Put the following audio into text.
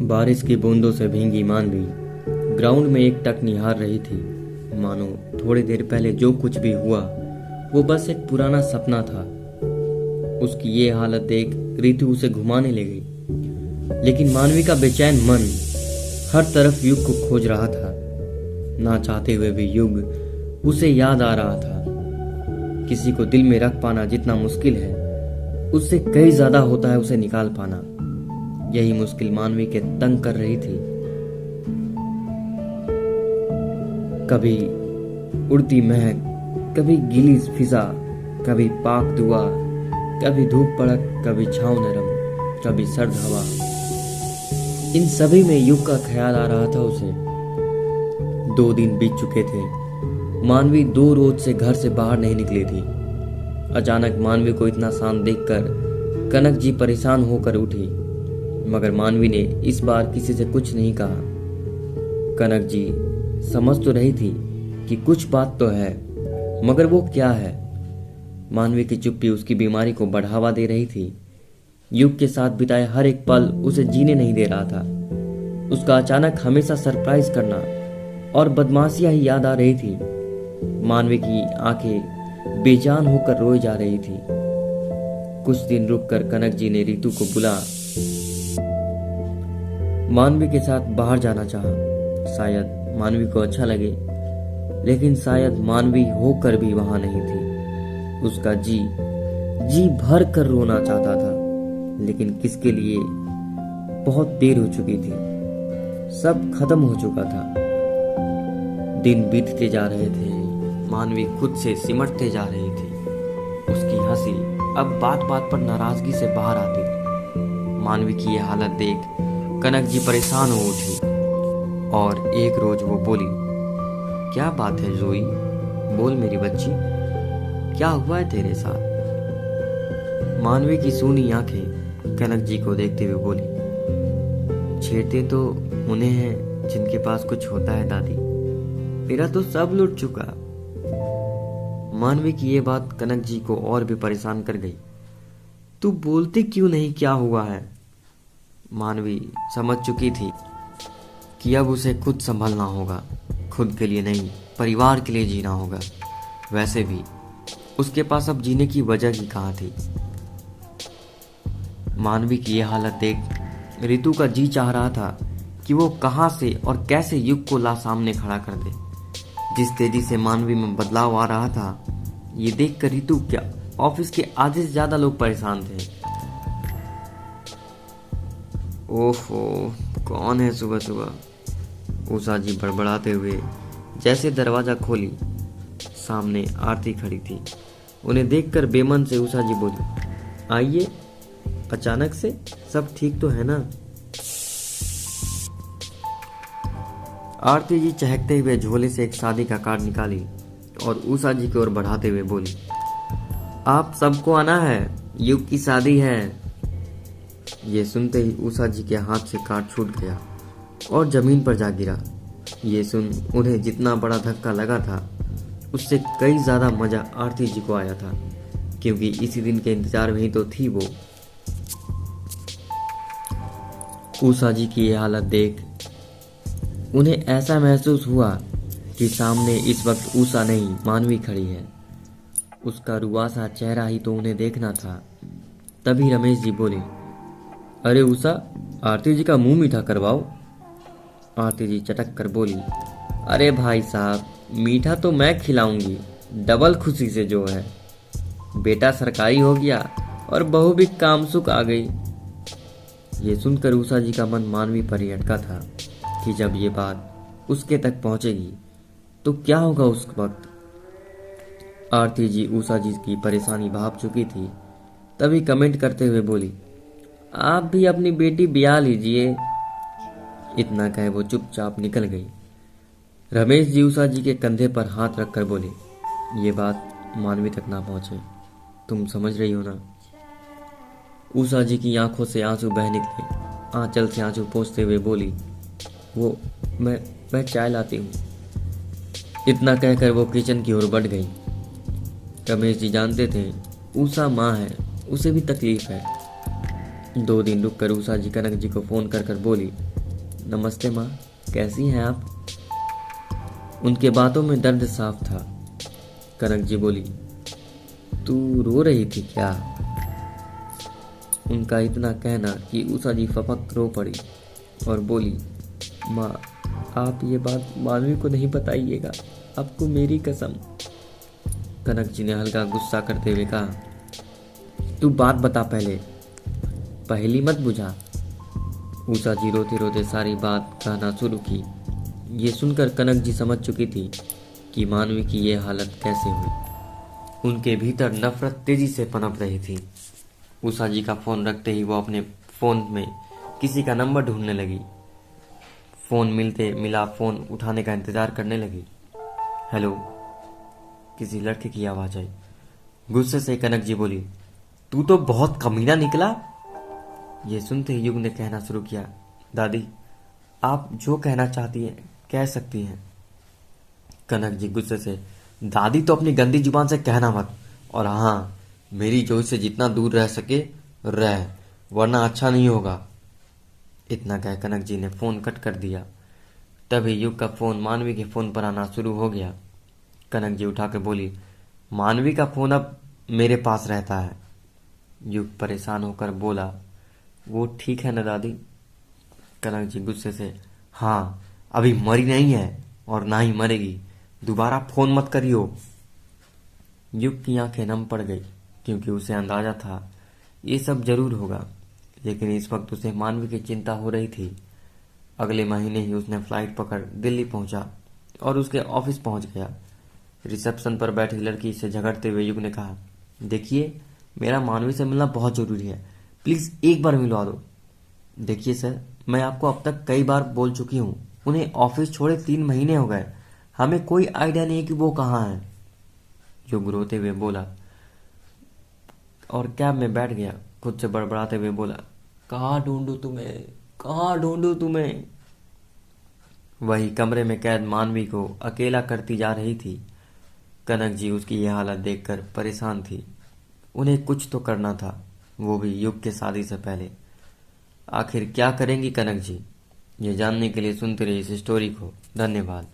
बारिश की बूंदों से भींगी मानवी ग्राउंड में एक टक निहार रही थी। मानो थोड़ी देर पहले जो कुछ भी हुआ वो बस एक पुराना सपना था। उसकी ये हालत देख रितु उसे घुमाने ले गई, लेकिन मानवी का बेचैन मन हर तरफ युग को खोज रहा था। ना चाहते हुए भी युग उसे याद आ रहा था। किसी को दिल में रख पाना जितना मुश्किल है, उससे कई ज्यादा होता है उसे निकाल पाना। यही मुश्किल मानवी के तंग कर रही थी। कभी उड़ती महक, कभी गीली फिजा, कभी पाक दुआ, कभी धूप पड़क, कभी छांव नरम, कभी सर्द हवा। इन सभी में युग का ख्याल आ रहा था उसे। 2 दिन बीत चुके थे। मानवी 2 रोज से घर से बाहर नहीं निकली थी। अचानक मानवी को इतना शांत देखकर कनक जी परेशान होकर उठी, मगर मानवी ने इस बार किसी से कुछ नहीं कहा। कनक जी समझ तो रही थी कि कुछ बात तो है, मगर वो क्या है? मानवी की चुप्पी उसकी बीमारी को बढ़ावा दे रही थी। युग के साथ बिताए हर एक पल उसे जीने नहीं दे रहा था। उसका अचानक हमेशा सरप्राइज करना और बदमाशियां ही याद आ रही थी। मानवी की आंखें बेजान होकर रोई जा रही थी। कुछ दिन रुककर कनक जी ने रितु को बुला मानवी के साथ बाहर जाना चाहा। शायद मानवी को अच्छा लगे, लेकिन शायद मानवी होकर भी वहां नहीं थी। उसका जी भर कर रोना चाहता था, लेकिन किसके लिए? बहुत देर हो चुकी थी। सब खत्म हो चुका था। दिन बीतते जा रहे थे। मानवी खुद से सिमटते जा रही थी। उसकी हंसी अब बात बात पर नाराजगी से बाहर आती थी। मानवी की यह हालत देख कनक जी परेशान हो उठी और एक रोज वो बोली, क्या बात है जोई? बोल मेरी बच्ची, क्या हुआ है तेरे साथ? मानवी की सूनी आंखें कनक जी को देखते हुए बोली, छेड़ते तो उन्हें हैं जिनके पास कुछ होता है दादी। मेरा तो सब लुट चुका। मानवी की ये बात कनक जी को और भी परेशान कर गई। तू बोलती क्यों नहीं, क्या हुआ है? मानवी समझ चुकी थी कि अब उसे खुद संभलना होगा। खुद के लिए नहीं, परिवार के लिए जीना होगा। वैसे भी उसके पास अब जीने की वजह ही कहाँ थी। मानवी की यह हालत देख रितु का जी चाह रहा था कि वो कहां से और कैसे युग को ला सामने खड़ा कर दे। जिस तेजी से मानवी में बदलाव आ रहा था, ये देखकर रितु क्या ऑफिस के आधे से ज्यादा लोग परेशान थे। ओहो, कौन है सुबह सुबह? उषा जी बड़बड़ाते हुए जैसे दरवाजा खोली, सामने आरती खड़ी थी। उन्हें देखकर बेमन से उषा जी बोली, आइए। अचानक से सब ठीक तो है ना? आरती जी चहकते हुए झोले से एक शादी का कार्ड निकाली और उषा जी की ओर बढ़ाते हुए बोली, आप सबको आना है, युग की शादी है। ये सुनते ही उषा जी के हाथ से कार्ड छूट गया और जमीन पर जा गिरा। ये सुन उन्हें जितना बड़ा धक्का लगा था, उससे कई ज्यादा मजा आरती जी को आया था, क्योंकि इसी दिन के इंतजार में ही तो थी वो। उषा जी की यह हालत देख उन्हें ऐसा महसूस हुआ कि सामने इस वक्त उषा नहीं मानवी खड़ी है। उसका रुआसा चेहरा ही तो उन्हें देखना था। तभी रमेश जी बोले, अरे उषा, आरती जी का मुंह मीठा करवाओ। आरती जी चटक कर बोली, अरे भाई साहब, मीठा तो मैं खिलाऊंगी, डबल खुशी से जो है। बेटा सरकारी हो गया और बहू भी कामसुख आ गई। ये सुनकर उषा जी का मन मानवी पर ही अटका था कि जब ये बात उसके तक पहुंचेगी तो क्या होगा उस वक्त। आरती जी उषा जी की परेशानी भाप चुकी थी। तभी कमेंट करते हुए बोली, आप भी अपनी बेटी ब्याह लीजिए। इतना कहे वो चुपचाप निकल गई। रमेश जी उषा जी के कंधे पर हाथ रखकर बोले, ये बात मानवी तक ना पहुंचे, तुम समझ रही हो ना? उषा जी की आंखों से आंसू बह निकले। आंचल से आंसू पोंछते हुए बोली, वो मैं चाय लाती हूँ। इतना कहकर वो किचन की ओर बढ़ गई। रमेश जी जानते थे उषा माँ है, उसे भी तकलीफ है। 2 दिन रुककर उषा जी कनक जी को फोन कर बोली, नमस्ते माँ, कैसी हैं आप? उनके बातों में दर्द साफ था। कनक जी बोली, तू रो रही थी क्या? उनका इतना कहना कि उषा जी फपक रो पड़ी और बोली, माँ, आप ये बात मानवी को नहीं बताइएगा, आपको मेरी कसम। कनक जी ने हल्का गुस्सा करते हुए कहा, तू बात बता पहले, पहली मत बुझा। उषा जी रोते रोते सारी बात कहना शुरू की। ये सुनकर कनक जी समझ चुकी थी कि मानवी की ये हालत कैसे हुई। उनके भीतर नफरत तेजी से पनप रही थी। उषा जी का फोन रखते ही वो अपने फोन में किसी का नंबर ढूंढने लगी। फोन मिलते मिला फोन उठाने का इंतजार करने लगी। हेलो, किसी लड़के की आवाज आई। गुस्से से कनक जी बोली, तू तो बहुत कमीना निकला। ये सुनते ही युग ने कहना शुरू किया, दादी, आप जो कहना चाहती हैं कह सकती हैं। कनक जी गुस्से से, दादी तो अपनी गंदी जुबान से कहना मत, और हाँ, मेरी जोई से जितना दूर रह सके रह, वरना अच्छा नहीं होगा। इतना कह कनक जी ने फोन कट कर दिया। तभी युग का फोन मानवी के फोन पर आना शुरू हो गया। कनक जी उठा के बोली, मानवी का फोन अब मेरे पास रहता है। युग परेशान होकर बोला, वो ठीक है ना दादी? कनक जी गुस्से से, हाँ, अभी मरी नहीं है और ना ही मरेगी, दोबारा फोन मत करियो। युग की आंखें नम पड़ गई, क्योंकि उसे अंदाजा था ये सब जरूर होगा, लेकिन इस वक्त उसे मानवी की चिंता हो रही थी। अगले महीने ही उसने फ्लाइट पकड़ दिल्ली पहुंचा और उसके ऑफिस पहुंच गया। रिसेप्शन पर बैठी लड़की से झगड़ते हुए युग ने कहा, देखिए, मेरा मानवी से मिलना बहुत जरूरी है, प्लीज एक बार मिलवा दो। देखिए सर, मैं आपको अब तक कई बार बोल चुकी हूँ, उन्हें ऑफिस छोड़े 3 महीने हो गए, हमें कोई आइडिया नहीं कि वो कहाँ है। युग रोते हुए बोला और कैब में बैठ गया। खुद से बड़बड़ाते हुए बोला, कहाँ ढूंढूं तुम्हें, कहाँ ढूंढूं तुम्हें। वही कमरे में कैद मानवी को अकेला करती जा रही थी। कनक जी उसकी यह हालत देखकर परेशान थी। उन्हें कुछ तो करना था, वो भी युग के शादी से पहले। आखिर क्या करेंगी कनक जी? ये जानने के लिए सुनते रहिए इस स्टोरी को। धन्यवाद।